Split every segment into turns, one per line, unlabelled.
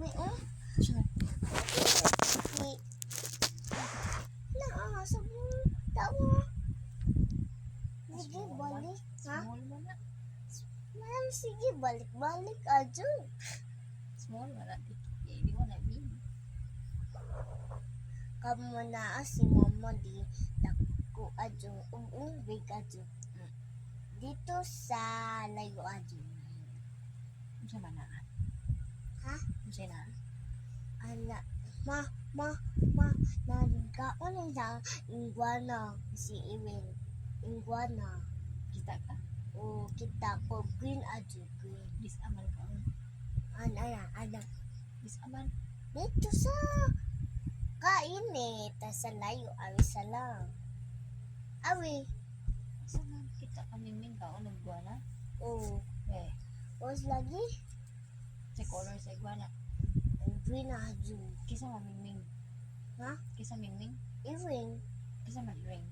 May
Sure.
May sabon. Tawa. Sige, balik. Ha?
Small mo na.
Ma'am, sige, balik-balik ajo.
Small mo na. Di mo na bin.
Kamu na si mama di dako ajo. Big ajo. Dito sa layo ajo.
Sa mana?
Ha?
Sa na?
Anak, ma, nagkaon sa iguana si Iwin. Iguana.
Kita ka?
O kita ko green ajo green.
Disaman ka.
Anak.
Disaman.
Dito sa kainit sa layo awi sa lang. Awi.
Saan kita kaming ka o nagbuana?
O
Eh,
os lagi
sa color sa iguana.
green ajo.
Kisa mamingming.
Ha?
Kisa mingming.
Iwin.
Kisa man-ring.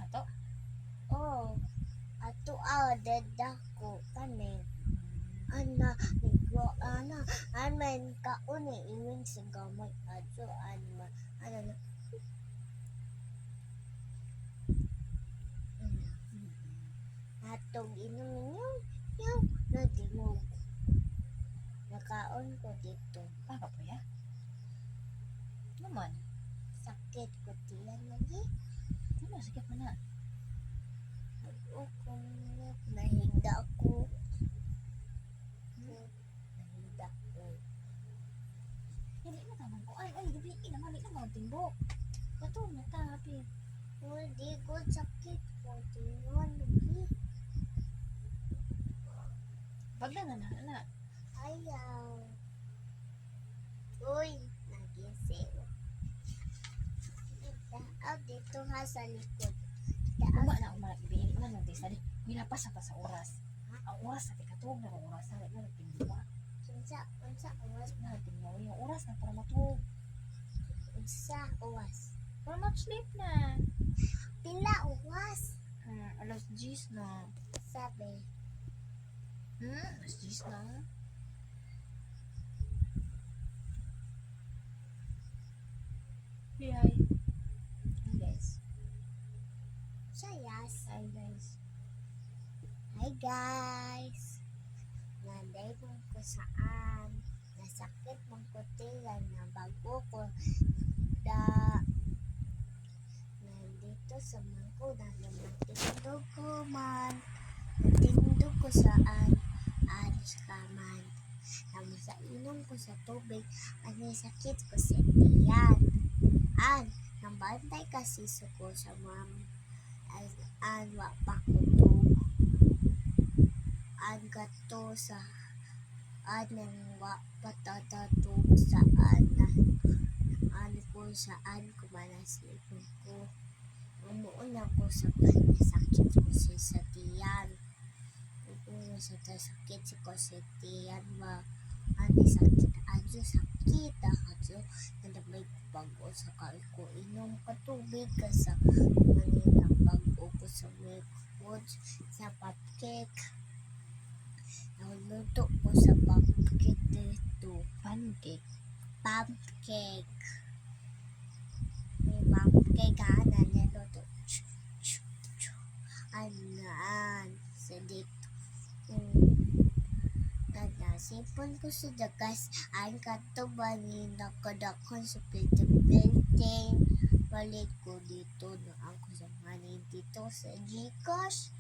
Ato?
Oh. Ato deda ko kanin. Ana amen kaon ni Iwin sa gamay ajo ana na. Atong inom yung nadimog. Nakaon ko dito.
Baka po ya? Naman.
Sakit ko tiyan lagi.
Ano, sakit mo na.
Kung nahinda ko. Nahinda ko.
Hindi na tamang ko. Ay, gabi naman. Hindi naman timbok. Bato na tapi.
Hindi ko sakit ko tiyan lagi.
Bagla na.
Ayaw. Uy, nagising. Dito ha sa likod.
Uma na umanak ibigin na nang sa minapas pa sa oras. Ang oras sa tikatog na oras sa na tinduwa.
Unsa oras
Na tinduwa yung oras na para matug.
unsa oras.
Para mag-sleep na.
Pila oras
Alas 10 na.
sabi.
Alas 10 na. Hi guys.
Sayas.
Hi guys.
Hi guys. Nanday mo ko saan. Nasakit mong kutilan na bago ko da. Nandito sa mangko na matindog ko man. Matindog ko saan. Aris ka man. Naman sa inom ko sa tubig. Ano sakit ko sa tiyan. Nambantay kasi ko sa ma'am. Wa pa ko to. Gato sa nang wa patatatog saan ko saan ko manaslipon ko. Umuon ako sa sakit ko sa tiyan. Umuon sa sakit ko sa tiyan ba. Sakit ajo sakit ajo nadamay ko bago sa ko inom ka tubig ka sa manila bago ko sa milk foods sa cupcake. Nagluto ko sa cupcake dito.
Pancake.
Pumpcake. May pumpcake niluto. Sa dito. Nasipon ko sa dagas. Katuban ni nakadakon sa building. Balik ko dito na ako sa money dito sa Gcash.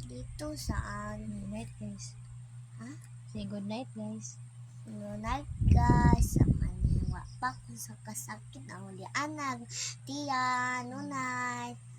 Dito saan?
Good night guys.
Ha?
Say good night guys.
Good night guys. Sa maniwa pa ko sa kasakit na huli anag. Tiyan, good night.